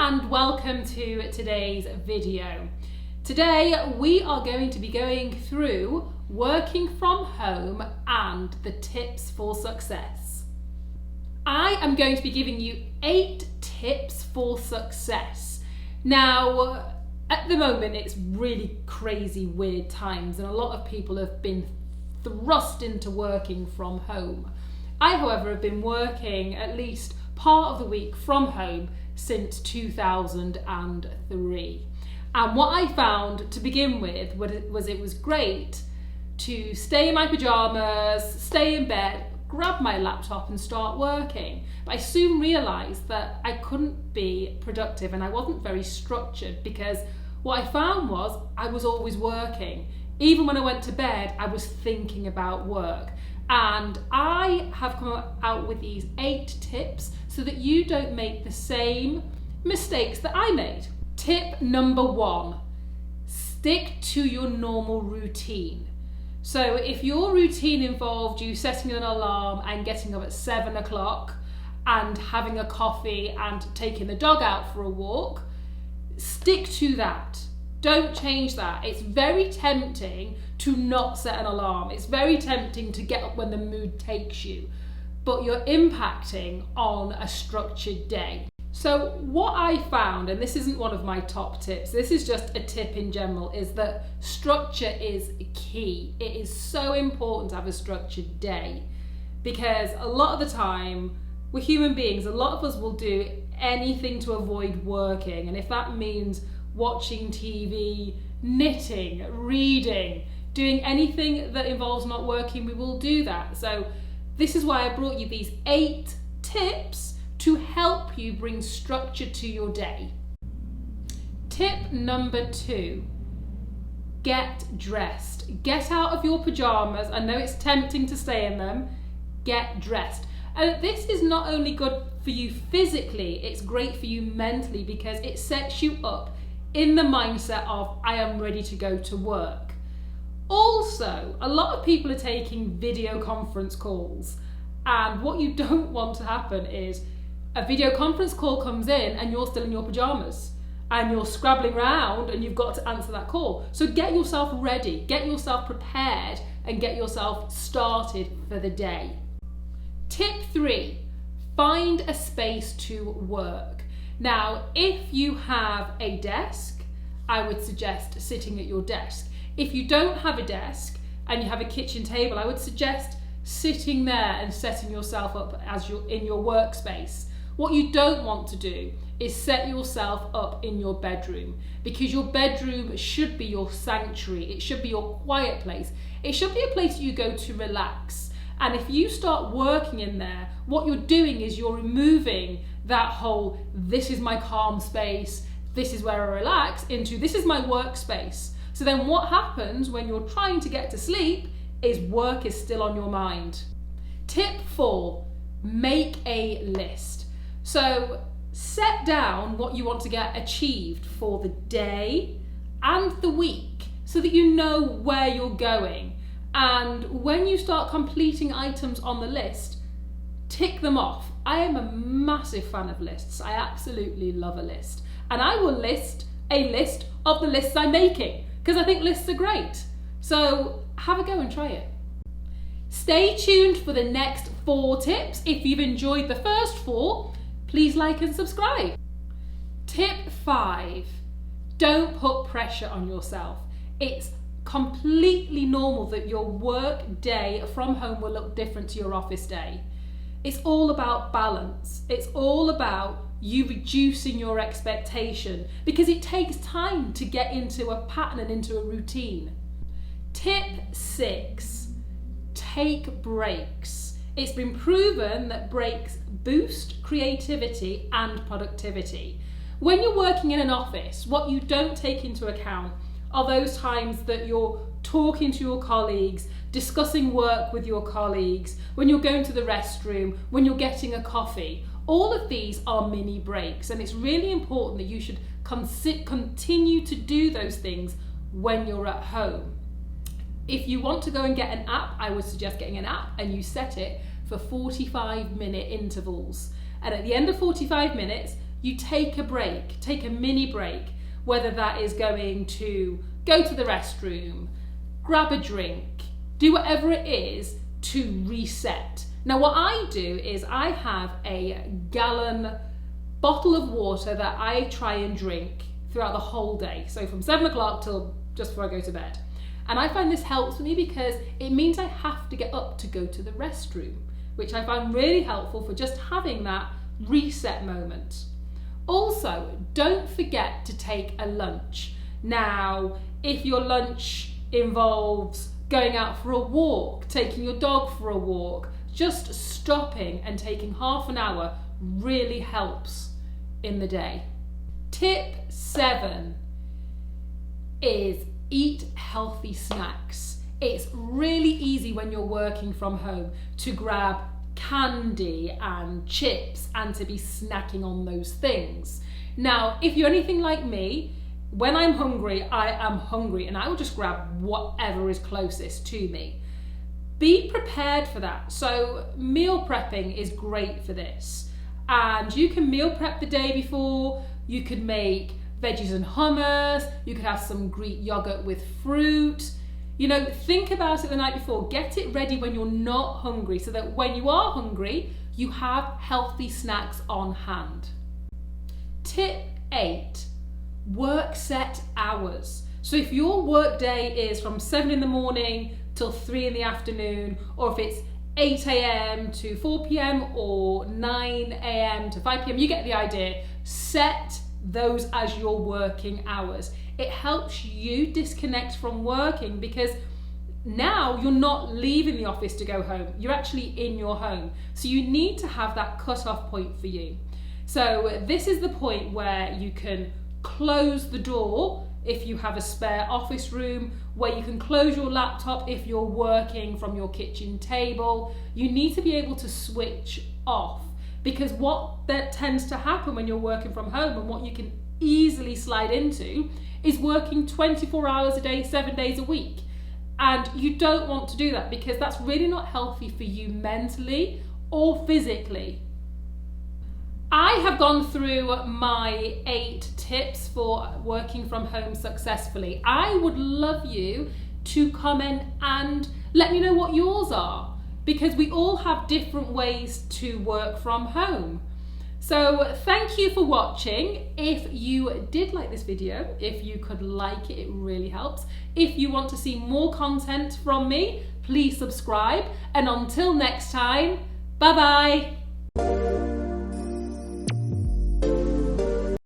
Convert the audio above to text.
and welcome to today's video. Today we are going to be going through working from home and the tips for success. I am going to be giving you 8 tips for success. Now, at the moment it's really crazy, weird times and a lot of people have been thrust into working from home. I, however, have been working at least part of the week from home since 2003. And what I found to begin with was it was great to stay in my pajamas, stay in bed, grab my laptop and start working. But I soon realised that I couldn't be productive and I wasn't very structured, because what I found was I was always working. Even when I went to bed, I was thinking about work. And I have come out with these 8 tips so that you don't make the same mistakes that I made. Tip number 1, stick to your normal routine. So if your routine involved you setting an alarm and getting up at 7 o'clock and having a coffee and taking the dog out for a walk, stick to that. Don't change that. It's very tempting to not set an alarm. It's very tempting to get up when the mood takes you, but you're impacting on a structured day. So what I found, and this isn't one of my top tips, this is just a tip in general, is that structure is key. It is so important to have a structured day, because a lot of the time we're human beings. A lot of us will do anything to avoid working, and if that means watching TV, knitting, reading, doing anything that involves not working, we will do that. So this is why I brought you these 8 tips to help you bring structure to your day. Tip number 2, get dressed. Get out of your pajamas. I know it's tempting to stay in them. Get dressed. And this is not only good for you physically, it's great for you mentally, because it sets you up in the mindset of I am ready to go to work. Also, a lot of people are taking video conference calls, and what you don't want to happen is a video conference call comes in and you're still in your pajamas and you're scrabbling around and you've got to answer that call. So get yourself ready, get yourself prepared and get yourself started for the day. Tip 3, find a space to work. Now, if you have a desk, I would suggest sitting at your desk. If you don't have a desk and you have a kitchen table, I would suggest sitting there and setting yourself up as you're in your workspace. What you don't want to do is set yourself up in your bedroom, because your bedroom should be your sanctuary. It should be your quiet place. It should be a place you go to relax. And if you start working in there, what you're doing is you're removing that whole, this is my calm space, this is where I relax, into this is my workspace. So then what happens when you're trying to get to sleep is work is still on your mind. Tip 4, make a list. So set down what you want to get achieved for the day and the week so that you know where you're going. And when you start completing items on the list, tick them off. I am a massive fan of lists. I absolutely love a list. And I will list a list of the lists I'm making, because I think lists are great. So have a go and try it. Stay tuned for the next 4 tips. If you've enjoyed the first 4, please like and subscribe. Tip 5, don't put pressure on yourself. It's completely normal that your work day from home will look different to your office day. It's all about balance. It's all about you reducing your expectation, because it takes time to get into a pattern and into a routine. Tip 6, take breaks. It's been proven that breaks boost creativity and productivity. When you're working in an office, what you don't take into account are those times that you're talking to your colleagues, discussing work with your colleagues, when you're going to the restroom, when you're getting a coffee. All of these are mini breaks, and it's really important that you should continue to do those things when you're at home. If you want to go and get an app, I would suggest getting an app and you set it for 45-minute intervals. And at the end of 45 minutes, you take a break, take a mini break, whether that is going to go to the restroom, grab a drink, do whatever it is to reset. Now what I do is I have a gallon bottle of water that I try and drink throughout the whole day. So from 7 o'clock till just before I go to bed. And I find this helps me because it means I have to get up to go to the restroom, which I find really helpful for just having that reset moment. Also, don't forget to take a lunch. Now, if your lunch involves going out for a walk, taking your dog for a walk, just stopping and taking half an hour really helps in the day. Tip 7 is eat healthy snacks. It's really easy when you're working from home to grab candy and chips and to be snacking on those things. Now, if you're anything like me, when I'm hungry, I am hungry and I will just grab whatever is closest to me. Be prepared for that. So meal prepping is great for this. And you can meal prep the day before. You could make veggies and hummus. You could have some Greek yogurt with fruit. You know, think about it the night before. Get it ready when you're not hungry so that when you are hungry, you have healthy snacks on hand. Tip 8, work set hours. So if your work day is from 7 in the morning till 3 in the afternoon, or if it's 8 a.m. to 4 p.m. or 9 a.m. to 5 p.m., you get the idea. Set those as your working hours. It helps you disconnect from working because now you're not leaving the office to go home. You're actually in your home. So you need to have that cut-off point for you. So this is the point where you can close the door if you have a spare office room, where you can close your laptop if you're working from your kitchen table. You need to be able to switch off, because what that tends to happen when you're working from home and what you can easily slide into is working 24 hours a day, 7 days a week. And you don't want to do that because that's really not healthy for you mentally or physically. I have gone through my 8 tips for working from home successfully. I would love you to comment and let me know what yours are, because we all have different ways to work from home. So thank you for watching. If you did like this video, if you could like it, it really helps. If you want to see more content from me, please subscribe. And until next time, bye bye.